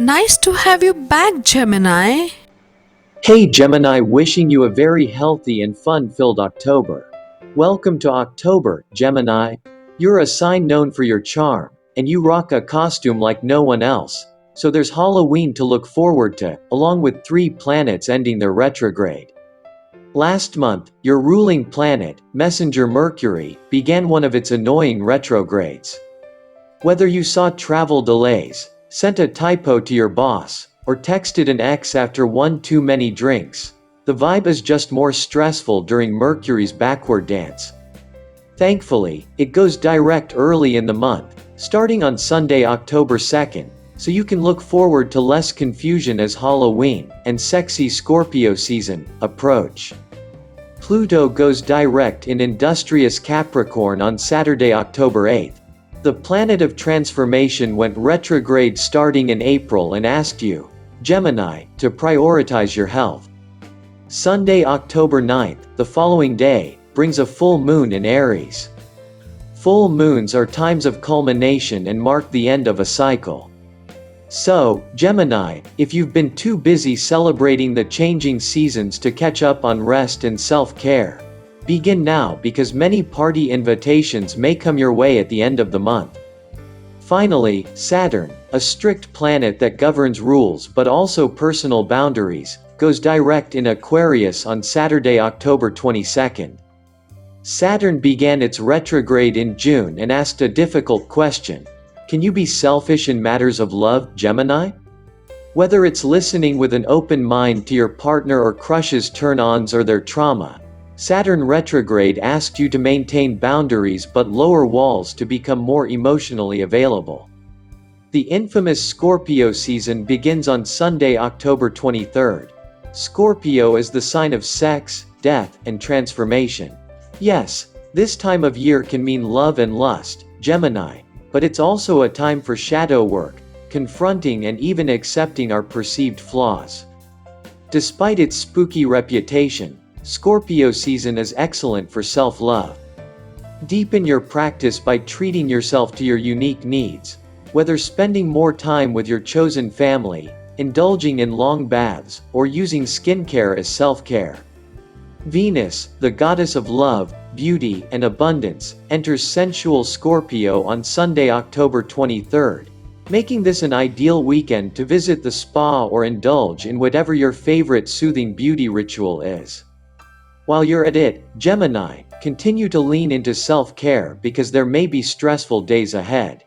Nice to have you back, Gemini. Hey Gemini, wishing you a very healthy and fun-filled October. Welcome to October, Gemini. You're a sign known for your charm, and you rock a costume like no one else. So there's Halloween to look forward to, along with 3 planets ending their retrograde. Last month, your ruling planet, Messenger Mercury, began one of its annoying retrogrades. Whether you saw travel delays, sent a typo to your boss, or texted an ex after one too many drinks, the vibe is just more stressful during Mercury's backward dance. Thankfully, it goes direct early in the month, starting on Sunday, October 2nd, so you can look forward to less confusion as Halloween and sexy Scorpio season approach. Pluto goes direct in industrious Capricorn on Saturday, October 8th. The planet of transformation went retrograde starting in April and asked you, Gemini, to prioritize your health. Sunday, October 9th, the following day, brings a full moon in Aries. Full moons are times of culmination and mark the end of a cycle. So, Gemini, if you've been too busy celebrating the changing seasons to catch up on rest and self-care, begin now because many party invitations may come your way at the end of the month. Finally, Saturn, a strict planet that governs rules but also personal boundaries, goes direct in Aquarius on Saturday, October 22nd. Saturn began its retrograde in June and asked a difficult question. Can you be selfish in matters of love, Gemini? Whether it's listening with an open mind to your partner or crushes turn-ons or their trauma, Saturn retrograde asked you to maintain boundaries but lower walls to become more emotionally available. The infamous Scorpio season begins on Sunday, October 23rd. Scorpio is the sign of sex, death, and transformation. Yes, this time of year can mean love and lust, Gemini, but it's also a time for shadow work, confronting and even accepting our perceived flaws. Despite its spooky reputation, Scorpio season is excellent for self-love. Deepen your practice by treating yourself to your unique needs, whether spending more time with your chosen family, indulging in long baths, or using skincare as self-care. Venus, the goddess of love, beauty, and abundance, enters sensual Scorpio on Sunday, October 23rd, making this an ideal weekend to visit the spa or indulge in whatever your favorite soothing beauty ritual is. While you're at it, Gemini, continue to lean into self-care because there may be stressful days ahead.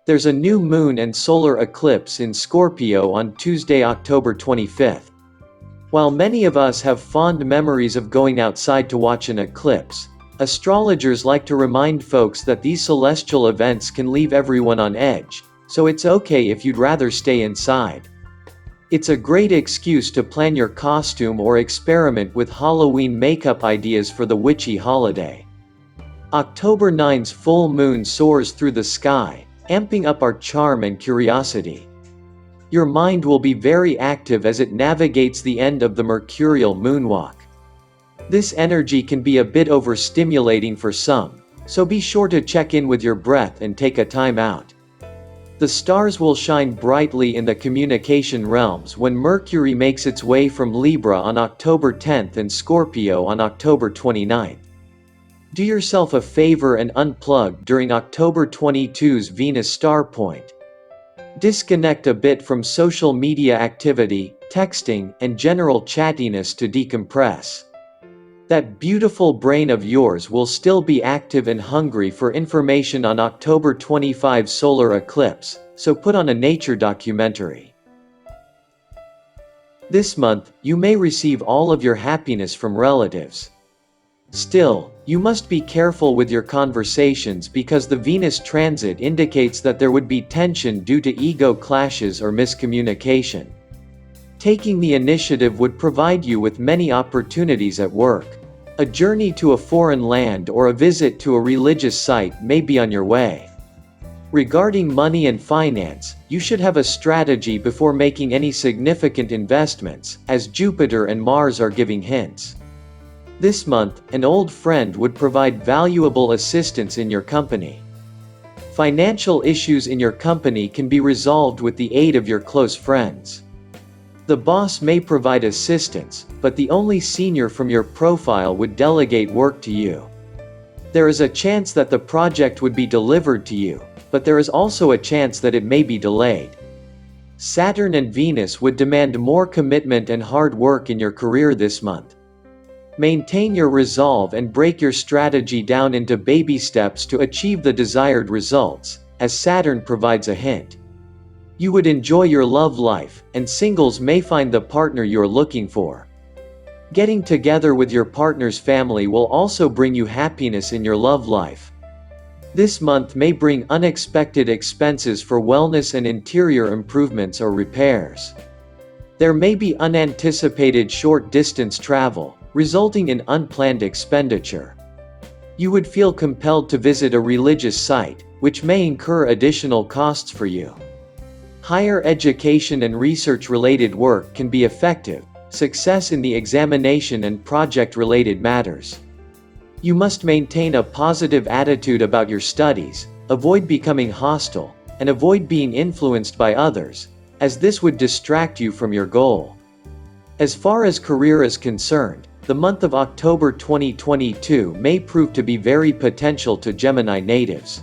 There's a new moon and solar eclipse in Scorpio on Tuesday, October 25th. While many of us have fond memories of going outside to watch an eclipse, astrologers like to remind folks that these celestial events can leave everyone on edge, so it's okay if you'd rather stay inside. It's a great excuse to plan your costume or experiment with Halloween makeup ideas for the witchy holiday. October 9's full moon soars through the sky, amping up our charm and curiosity. Your mind will be very active as it navigates the end of the mercurial moonwalk. This energy can be a bit overstimulating for some, so be sure to check in with your breath and take a time out. The stars will shine brightly in the communication realms when Mercury makes its way from Libra on October 10th and Scorpio on October 29th. Do yourself a favor and unplug during October 22's Venus star point. Disconnect a bit from social media activity, texting, and general chattiness to decompress. That beautiful brain of yours will still be active and hungry for information on October 25's solar eclipse, so put on a nature documentary. This month, you may receive all of your happiness from relatives. Still, you must be careful with your conversations because the Venus transit indicates that there would be tension due to ego clashes or miscommunication. Taking the initiative would provide you with many opportunities at work. A journey to a foreign land or a visit to a religious site may be on your way. Regarding money and finance, you should have a strategy before making any significant investments, as Jupiter and Mars are giving hints. This month, an old friend would provide valuable assistance in your company. Financial issues in your company can be resolved with the aid of your close friends. The boss may provide assistance, but the only senior from your profile would delegate work to you. There is a chance that the project would be delivered to you, but there is also a chance that it may be delayed. Saturn and Venus would demand more commitment and hard work in your career this month. Maintain your resolve and break your strategy down into baby steps to achieve the desired results, as Saturn provides a hint. You would enjoy your love life, and singles may find the partner you're looking for. Getting together with your partner's family will also bring you happiness in your love life. This month may bring unexpected expenses for wellness and interior improvements or repairs. There may be unanticipated short-distance travel, resulting in unplanned expenditure. You would feel compelled to visit a religious site, which may incur additional costs for you. Higher education and research-related work can be effective, success in the examination and project-related matters. You must maintain a positive attitude about your studies, avoid becoming hostile, and avoid being influenced by others, as this would distract you from your goal. As far as career is concerned, the month of October 2022 may prove to be very potential to Gemini natives.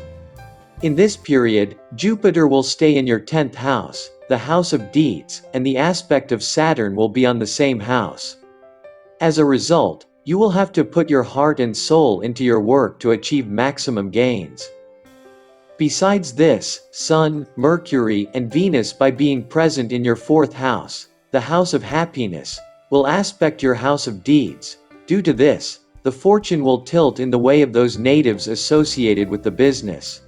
In this period, Jupiter will stay in your 10th house, the house of deeds, and the aspect of Saturn will be on the same house. As a result, you will have to put your heart and soul into your work to achieve maximum gains. Besides this, Sun, Mercury, and Venus, by being present in your 4th house, the house of happiness, will aspect your house of deeds. Due to this, the fortune will tilt in the way of those natives associated with the business.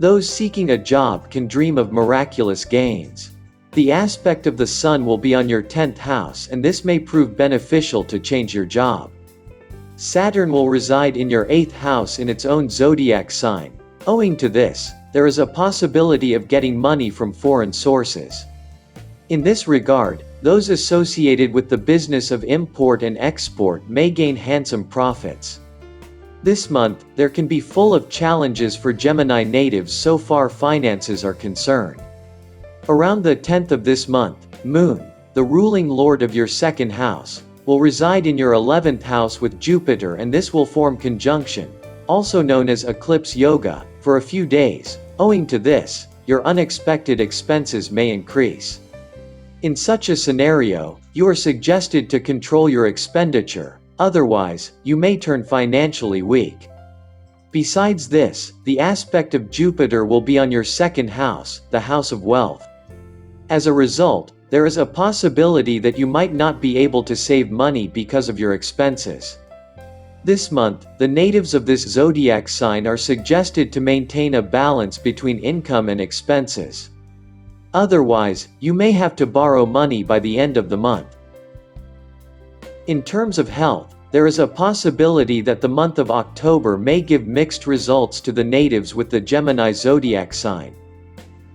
Those seeking a job can dream of miraculous gains. The aspect of the Sun will be on your 10th house, and this may prove beneficial to change your job. Saturn will reside in your 8th house in its own zodiac sign. Owing to this, there is a possibility of getting money from foreign sources. In this regard, those associated with the business of import and export may gain handsome profits. This month, there can be full of challenges for Gemini natives so far finances are concerned. Around the 10th of this month, Moon, the ruling lord of your 2nd house, will reside in your 11th house with Jupiter, and this will form conjunction, also known as Eclipse Yoga, for a few days. Owing to this, your unexpected expenses may increase. In such a scenario, you are suggested to control your expenditure, otherwise, you may turn financially weak. Besides this, the aspect of Jupiter will be on your 2nd house, the house of wealth. As a result, there is a possibility that you might not be able to save money because of your expenses. This month, the natives of this zodiac sign are suggested to maintain a balance between income and expenses. Otherwise, you may have to borrow money by the end of the month. In terms of health, there is a possibility that the month of October may give mixed results to the natives with the Gemini zodiac sign.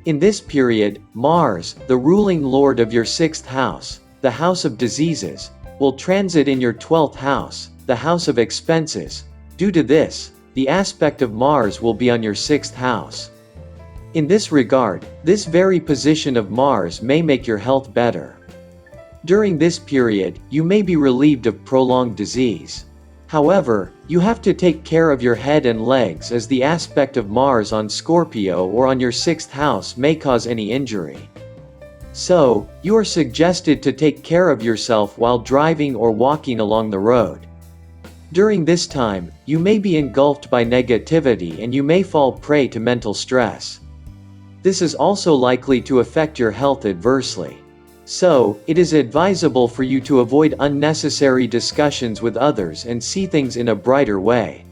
In this period, Mars, the ruling lord of your 6th house, the house of diseases, will transit in your 12th house, the house of expenses. Due to this, the aspect of Mars will be on your 6th house. In this regard, this very position of Mars may make your health better. During this period, you may be relieved of prolonged disease. However, you have to take care of your head and legs, as the aspect of Mars on Scorpio or on your 6th house may cause any injury. So, you are suggested to take care of yourself while driving or walking along the road. During this time, you may be engulfed by negativity and you may fall prey to mental stress. This is also likely to affect your health adversely. So, it is advisable for you to avoid unnecessary discussions with others and see things in a brighter way.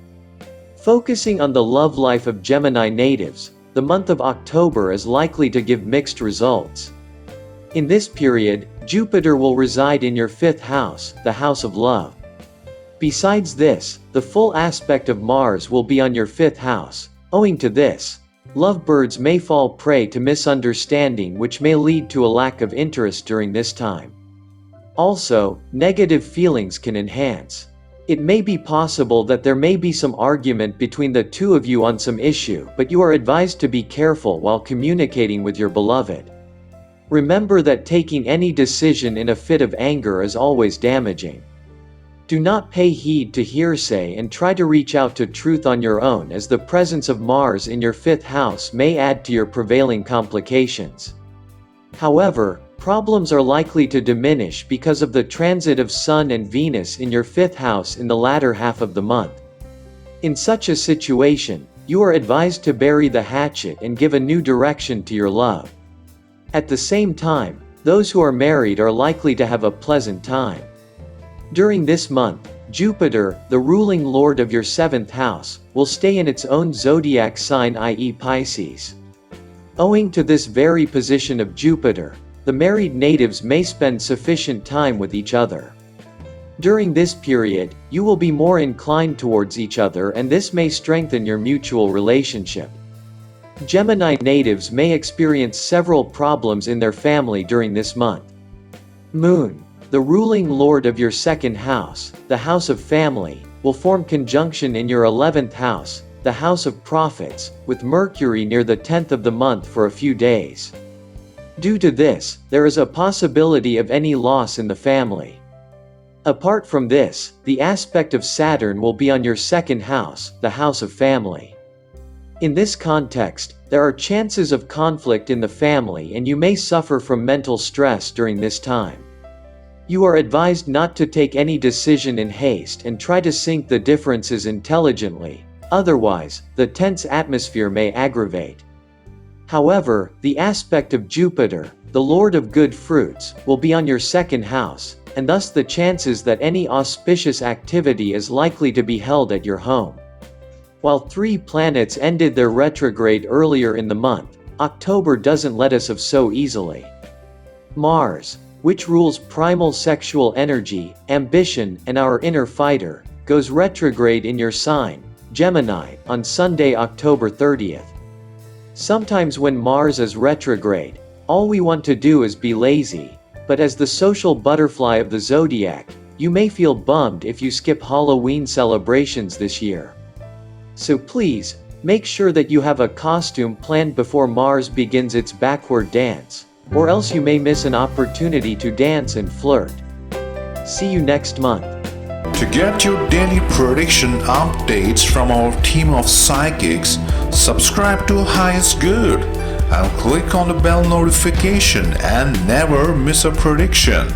Focusing on the love life of Gemini natives, the month of October is likely to give mixed results. In this period, Jupiter will reside in your 5th house, the house of love. Besides this, the full aspect of Mars will be on your 5th house. Owing to this, lovebirds may fall prey to misunderstanding, which may lead to a lack of interest during this time. Also, negative feelings can enhance. It may be possible that there may be some argument between the two of you on some issue, but you are advised to be careful while communicating with your beloved. Remember that taking any decision in a fit of anger is always damaging. Do not pay heed to hearsay and try to reach out to truth on your own, as the presence of Mars in your 5th house may add to your prevailing complications. However, problems are likely to diminish because of the transit of Sun and Venus in your 5th house in the latter half of the month. In such a situation, you are advised to bury the hatchet and give a new direction to your love. At the same time, those who are married are likely to have a pleasant time. During this month, Jupiter, the ruling lord of your 7th house, will stay in its own zodiac sign, i.e. Pisces. Owing to this very position of Jupiter, the married natives may spend sufficient time with each other. During this period, you will be more inclined towards each other, and this may strengthen your mutual relationship. Gemini natives may experience several problems in their family during this month. Moon, the ruling lord of your 2nd house, the house of family, will form conjunction in your 11th house, the house of profits, with Mercury near the 10th of the month for a few days. Due to this, there is a possibility of any loss in the family. Apart from this, the aspect of Saturn will be on your 2nd house, the house of family. In this context, there are chances of conflict in the family, and you may suffer from mental stress during this time. You are advised not to take any decision in haste and try to sink the differences intelligently, otherwise, the tense atmosphere may aggravate. However, the aspect of Jupiter, the lord of good fruits, will be on your 2nd house, and thus the chances that any auspicious activity is likely to be held at your home. While 3 planets ended their retrograde earlier in the month, October doesn't let us off so easily. Mars, which rules primal sexual energy, ambition, and our inner fighter, goes retrograde in your sign, Gemini, on Sunday, October 30th. Sometimes when Mars is retrograde, all we want to do is be lazy, but as the social butterfly of the zodiac, you may feel bummed if you skip Halloween celebrations this year. So please, make sure that you have a costume planned before Mars begins its backward dance, or else you may miss an opportunity to dance and flirt. See you next month. To get your daily prediction updates from our team of psychics, subscribe to Highest Good and click on the bell notification and never miss a prediction.